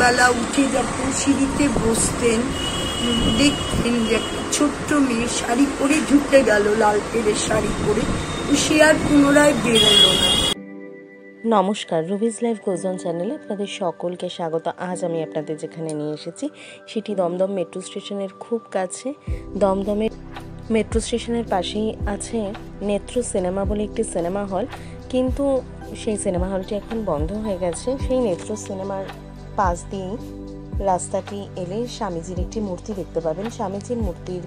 ভোরবেলা উঠে যখন সিঁড়িতে বসতেন দেখতেন যে একটা ছোট্ট মেয়ে শাড়ি পরে ঢুকে গেল, লাল পেড়ে শাড়ি পরে, সে আর পুনরায় বেরোলো না। নমস্কার, রুবিজ লাইভ গোজ অন চ্যানেলে আপনাদের সকলকে স্বাগত। আজ আমি আপনাদের যেখানে নিয়ে এসেছি সেটি দমদম মেট্রো স্টেশনের খুব কাছে। দমদমের মেট্রো স্টেশনের পাশেই আছে নেত্র সিনেমা বলে একটি সিনেমা হল, কিন্তু সেই সিনেমা হলটি এখন বন্ধ হয়ে গেছে। সেই নেত্র সিনেমার পাশ দিয়েই রাস্তাটি এলে স্বামীজির একটি মূর্তি দেখতে পাবেন। স্বামীজির মূর্তির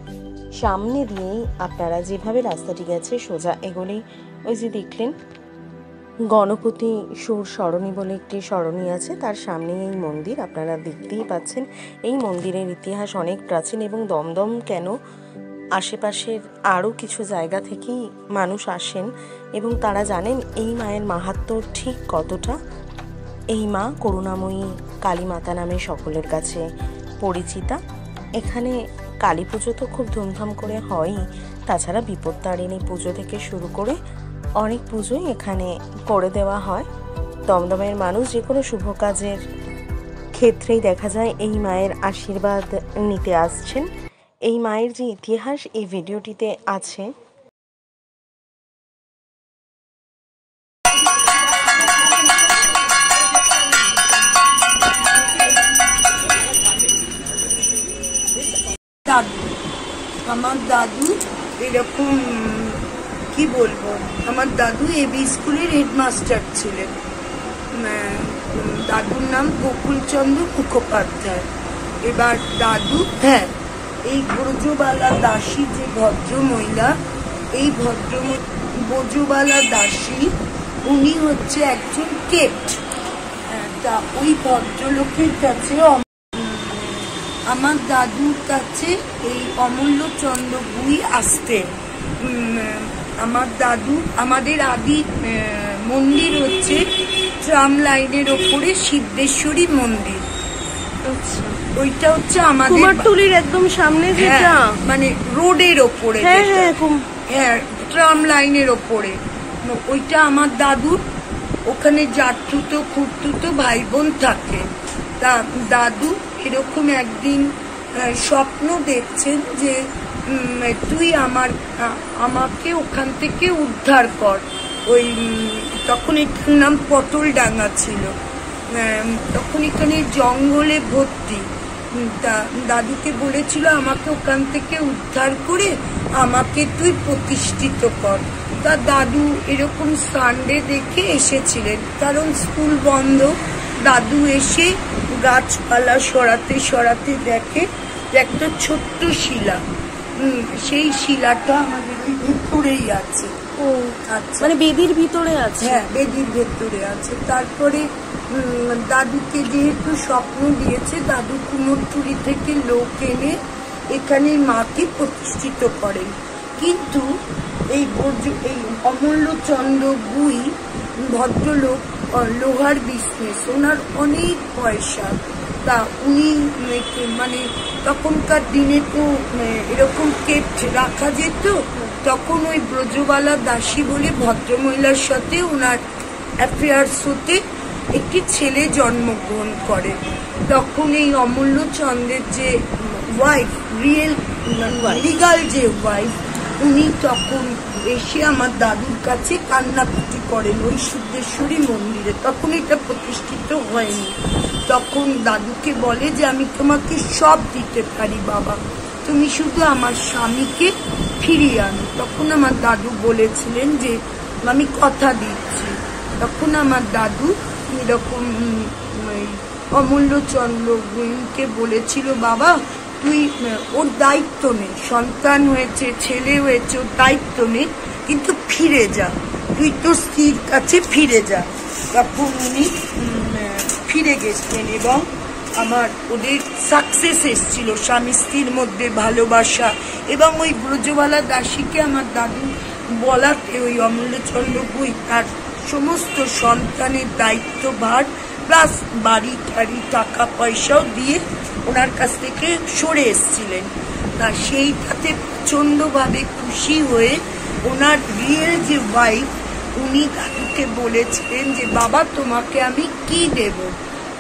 সামনে দিয়েই আপনারা যেভাবে রাস্তাটি গেছে সোজা এগোলেই ওই যে দেখলেন গণপতি সুর সরণী বলে একটি সরণী আছে, তার সামনেই এই মন্দির আপনারা দেখতেই পাচ্ছেন। এই মন্দিরের ইতিহাস অনেক প্রাচীন এবং দমদম কেন আশেপাশের আরও কিছু জায়গা থেকেই মানুষ আসেন এবং তারা জানেন এই মায়ের মাহাত্ম্য ঠিক কতটা। এই মা করুণাময়ী কালী মাতা নামে সকলের কাছে পরিচিতা। এখানে কালী পুজো তো খুব ধুমধাম করে হয়ই, তাছাড়া বিপত্তারিণী পুজো থেকে শুরু করে অনেক পুজোই এখানে করে দেওয়া হয়। দমদমের মানুষ যে কোনো শুভ কাজের ক্ষেত্রেই দেখা যায় এই মায়ের আশীর্বাদ নিতে আসছেন। এই মায়ের যে ইতিহাস এই ভিডিওটিতে আছে। আমার দাদু এরকম কি বলবো, আমার দাদু এবি স্কুলের হেডমাস্টার ছিলেন। দাদুর নাম গোকুলচন্দ্র মুখোপাধ্যায়। এবার দাদু এই ব্রজবালা দাসী যে ভদ্র মহিলা, এই ব্রজবালা দাসী উনি হচ্ছে একজন কেট। তা ওই ভদ্রলোকের কাছে আমার দাদুর কাছে এই অমূল্যচন্দ্র গুই আসতেন। আমার দাদু, আমাদের আদি মন্দির হচ্ছে ট্রাম লাইনের ওপরে সিদ্ধেশ্বরী মন্দির। ওইটা হচ্ছে আমাদের কুমারটুলির একদম সামনে, যেটা মানে রোডের ওপরে, ট্রাম লাইনের ওপরে। ওইটা আমার দাদুর, ওখানে জাতুতো খুঁড়তুতো ভাই বোন থাকে। তা দাদু এরকম একদিন স্বপ্ন দেখছেন যে তুই আমাকে ওখান থেকে উদ্ধার কর। ওই তখন এটার নাম পটল ডাঙ্গা ছিল, তখন এখানে জঙ্গলে ভর্তি। তা দাদুকে বলেছিল আমাকে ওখান থেকে উদ্ধার করে আমাকে তুই প্রতিষ্ঠিত কর। তা দাদু এরকম সানডে দেখে এসেছিলেন, কারণ স্কুল বন্ধ। দাদু এসে গাছপালা সরাতে সরাতে দেখে একটা ছোট্ট শিলা। সেই শিলাটা আমাদের ভিতরেই আছে। ও আচ্ছা, মানে বেদির ভিতরে আছে? হ্যাঁ, বেদির ভেতরে আছে। তারপরে দাদুকে যেহেতু স্বপ্ন দিয়েছে, দাদু কুমোরটুলি থেকে লোক এনে এখানে মাকে প্রতিষ্ঠিত করেন। কিন্তু এই অমূল্যচন্দ্র গুই ভদ্রলোক, লোহার বিজনেস, ওনার অনেক পয়সা। তা উনি মানে তখনকার দিনে তো এরকম কেট রাখা যেত, তখন ওই ব্রজবালা দাসী বলে ভদ্রমহিলার সাথে ওনার অ্যাফেয়ার্স হতে একটি ছেলে জন্মগ্রহণ করে। তখন এই অমূল্যচন্দ্রের যে ওয়াইফ, লিগাল যে ওয়াইফ, উনি তখন এসে আমার দাদুর কাছে কান্নাকাটি করেন ওই সিদ্ধেশ্বরী মন্দিরে। তখন এটা প্রতিষ্ঠিত হয়নি। তখন দাদুকে বলে যে আমি তোমাকে সব দিতে পারি বাবা, তুমি শুধু আমার স্বামীকে ফিরিয়ে আনো। তখন আমার দাদু বলেছিলেন যে আমি কথা দিচ্ছি। তখন আমার দাদু এরকম অমূল্যচন্দ্র গুইকে বলেছিল, বাবা তুই ওর দায়িত্ব নে, সন্তান হয়েছে, ছেলে হয়েছে, ওর দায়িত্ব নে, কিন্তু ফিরে যা, তুই তোর স্ত্রীর কাছে ফিরে যা। তখন উনি ফিরে গেছিলেন এবং ওদের সাকসেস এসেছিল, স্বামী স্ত্রীর মধ্যে ভালোবাসা। এবং ওই ব্রজবালা দাসীকে আমার দাদু বলাতে ওই অমূল্যচন্দ্র গুই তার সমস্ত সন্তানের দায়িত্বভার প্লাস বাড়ি টাড়ি টাকা পয়সাও দিয়ে ওনার কাছ থেকে সরে এসেছিলেন। তা সেইটাতে প্রচণ্ডভাবে খুশি হয়ে ওনার রিয়েল যে ওয়াইফ, উনি দাদুকে বলেছিলেন যে বাবা তোমাকে আমি কি দেব।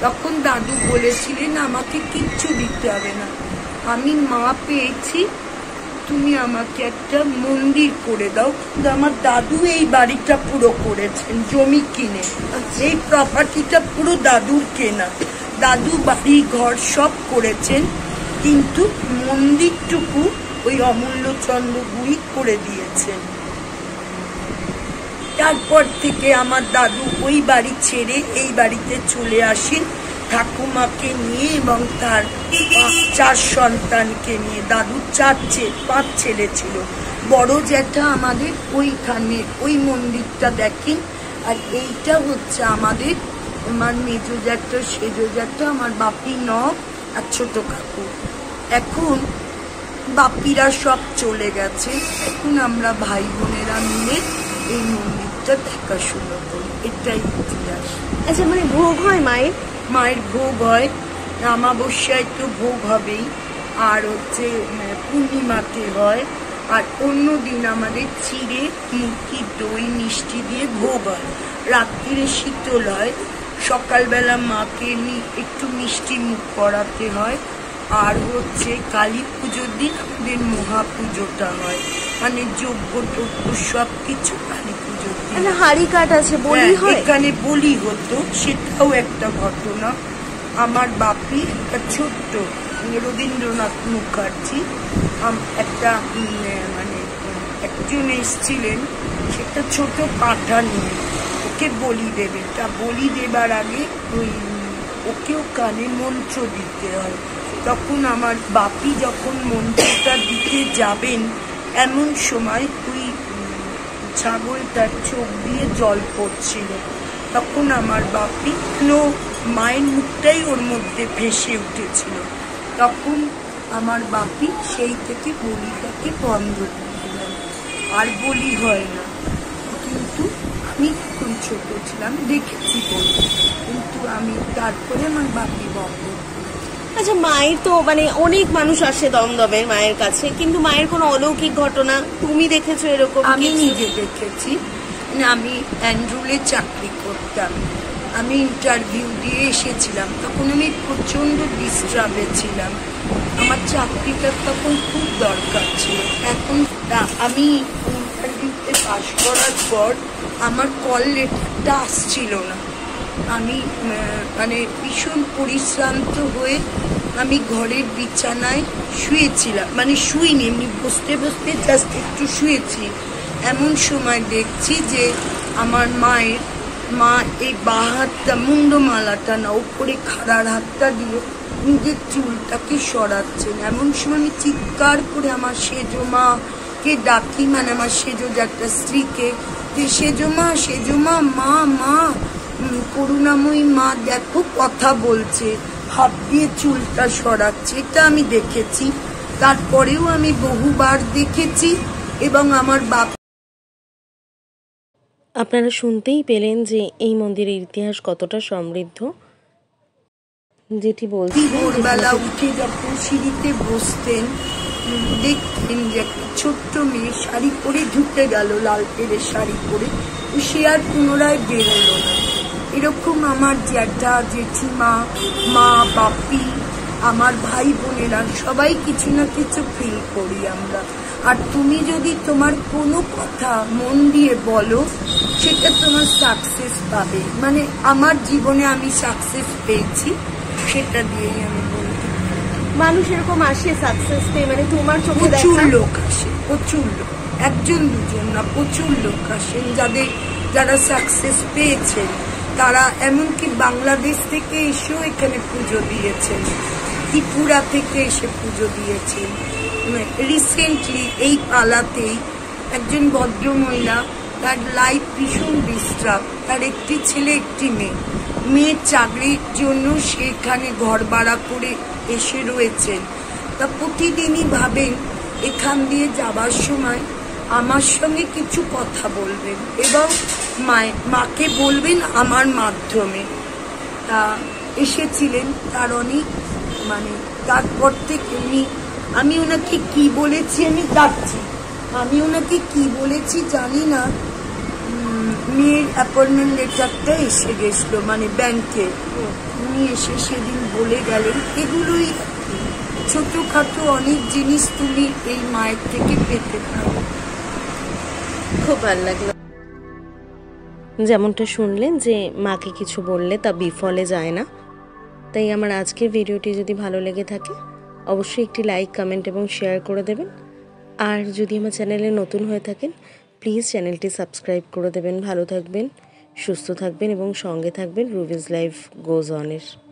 তখন দাদু বলেছিলেন আমাকে কিচ্ছু দিতে হবে না, আমি মা পেয়েছি, তুমি আমাকে একটা মন্দির করে দাও। আমার দাদু এই বাড়িটা পুরো করেছেন জমি কিনে, এই প্রপার্টিটা পুরো দাদুর কেনা, দাদু বাড়ি ঘর সব করেছেন, কিন্তু মন্দিরটুকু ওই অমূল্যচন্দ্র গুই করে দিয়েছেন। তারপর থেকে আমার দাদু ওই বাড়ি ছেড়ে এই বাড়িতে চলে আসেন ঠাকুমাকে নিয়ে এবং তার 4 সন্তানকে নিয়ে। দাদু 5 ছেলে ছিল। বড় জ্যাঠা আমাদের ওইখানে ওই মন্দিরটা দেখেন, আর এইটা হচ্ছে আমাদের আমার মেজো জ্যাঠা, সেজো জ্যাঠা, আমার বাপি নব আর ছোট কাকু। এখন বাপিরা সব চলে গেছে, এখন আমরা ভাই বোনেরা মিলে এই মন্দিরটা দেখাশোনা করি, এটাই ইতিহাস। আচ্ছা, মানে ভোগ হয় মায়ের ভোগ হয়, অমাবস্যায় তো ভোগ হবেই, আর হচ্ছে পূর্ণিমাতে হয়, আর অন্য দিন আমাদের চিড়ে মুরগি দই মিষ্টি দিয়ে ভোগ হয়। রাত্রিরে শীতল হয়, সকালবেলা মাকে একটু মিষ্টি মুখ করাতে হয়। আর হচ্ছে কালী পুজোর দিন আমাদের মহাপুজোটা হয়, মানে যজ্ঞ টজ্ঞ সব কিছু কালী পুজোর দিন। হাড়ি কাঠ আছে, বলি হয় এখানে বলি হতো, সেটাও একটা ঘটনা। আমার বাপি একটা ছোট্ট রবীন্দ্রনাথ মুখার্জি একটা মানে একজন এসছিলেন, সেটা ছোট পাঠা নিয়ে ওকে বলি দেবে, তা বলি দেবার আগে ওই ওকেও কানে মন্ত্র দিতে হয়। তখন আমার বাপি যখন মন্ত্রটা দিতে যাবেন, এমন সময় ওই ছাগলটার চোখ দিয়ে জল পড়ছিল, তখন আমার বাপি মায়ের মুখটাই ওর মধ্যে ভেসে উঠেছিল। তখন আমার বাপি সেই থেকে বলিটাকে বন্ধ করে দিলেন, আর বলি হয় না। কিন্তু আমি তখন ছোট ছিলাম, দেখেছি বলি, কিন্তু আমি তারপরে আমার বাপি বন্ধ। আচ্ছা, মায়ের তো মানে অনেক মানুষ আসে দমদমের মায়ের কাছে, কিন্তু মায়ের কোনো অলৌকিক ঘটনা তুমি দেখেছো এরকম? আমি নিজে দেখেছি। আমি অ্যান্ড্রুলে চাকরি করতাম, আমি ইন্টারভিউ দিয়ে এসেছিলাম, তখন আমি প্রচণ্ড ডিস্টার্বে ছিলাম, আমার চাকরিটা তখন খুব দরকার ছিল। এখন আমি ইন্টারভিউতে পাশ করার পর আমার কল লেটারটা আসছিল না, আমি মানে ভীষণ পরিশ্রান্ত হয়ে আমি ঘরের বিছানায় শুয়েছিলাম, মানে শুইনি, এমনি বসতে বসতে জাস্ট একটু শুয়েছি। এমন সময় দেখছি যে আমার মা এই বাঁ হাতটা মুন্ডমালাটা না উপরে খাড়ার হাতটা দিয়ে নিজের চুলটাকে সরাচ্ছেন। এমন সময় আমি চিৎকার করে আমার সেজো মাকে ডাকি, মানে আমার সেজো একটা স্ত্রীকে, যে সেজো মা, মা করুণাময়ী মা দেখো কথা বলছে, হাত দিয়ে চুলটা সরাচ্ছে। এটা আমি দেখেছি, তারপরেও আমি বহুবার দেখেছি। এবং আমার বাপ, আপনারা শুনতেই পেলেন যে এই মন্দিরের ইতিহাস কতটা সমৃদ্ধ। যেটি বলছি, ভোরবেলা উঠে যখন সিঁড়িতে বসতেন, দেখতেন যে একটা ছোট্ট মেয়ে শাড়ি পরে ঢুকে গেল, লাল পেড়ে শাড়ি পরে, সে আর পুনরায় বেরোলো না। এরকম আমার জ্যাঠা, জেঠিমা, মা, বাপি, আমার ভাই বোনেরা সবাই কিছু না কিছু ফিল করি আমরা। আর তুমি যদি তোমার কোনো কথা মন দিয়ে বলো, সেটা তোমার সাকসেস পাবে। মানে আমার জীবনে আমি সাকসেস পেয়েছি, সেটা দিয়েই আমি বলি। মানুষ এরকম আসে সাকসেস পেয়ে, মানে তোমার চোখে প্রচুর লোক আসে, প্রচুর লোক, একজন দুজন না, প্রচুর লোক আসেন যারা সাকসেস পেয়েছেন। তারা এমনকি বাংলাদেশ থেকে এসেও এখানে পুজো দিয়েছেন, ত্রিপুরা থেকে এসে পুজো দিয়েছেন। রিসেন্টলি এই পালাতেই একজন ভদ্রমহিলা, তার লাইফ ভীষণ ডিস্টার্ব, তার একটি ছেলে একটি মেয়ের চাকরির জন্য সেখানে ঘর ভাড়া করে এসে রয়েছেন। তা প্রতিদিনই ভাবেন এখান দিয়ে যাবার সময় আমার সঙ্গে কিছু কথা বলবেন এবং মাকে বলবেন আমার মাধ্যমে। তা এসেছিলেন, তার অনেক মানে তারপর থেকে আমি ওনাকে কি বলেছি আমি ডাকছি, আমি ওনাকে কি বলেছি জানি না। মেয়ের অ্যাপয়েন্টমেন্ট লেটারটা এসে গেছিল, মানে ব্যাংকে উনি এসে সেদিন বলে গেলেন। এগুলোই ছোটখাটো অনেক জিনিস তুমি এই মায়ের থেকে পেতে পারো। খুব ভালো লাগলো। যেমনটা শুনলেন যে মাকে কিছু বললে তা বিফলে যায় না। তাই আমার আজকের ভিডিওটি যদি ভালো লেগে থাকে অবশ্যই একটি লাইক, কমেন্ট এবং শেয়ার করে দেবেন। আর যদি আমার চ্যানেলে নতুন হয়ে থাকেন প্লিজ চ্যানেলটি সাবস্ক্রাইব করে দেবেন। ভালো থাকবেন, সুস্থ থাকবেন এবং সঙ্গে থাকবেন রুবিজ লাইফ গোজ অনের।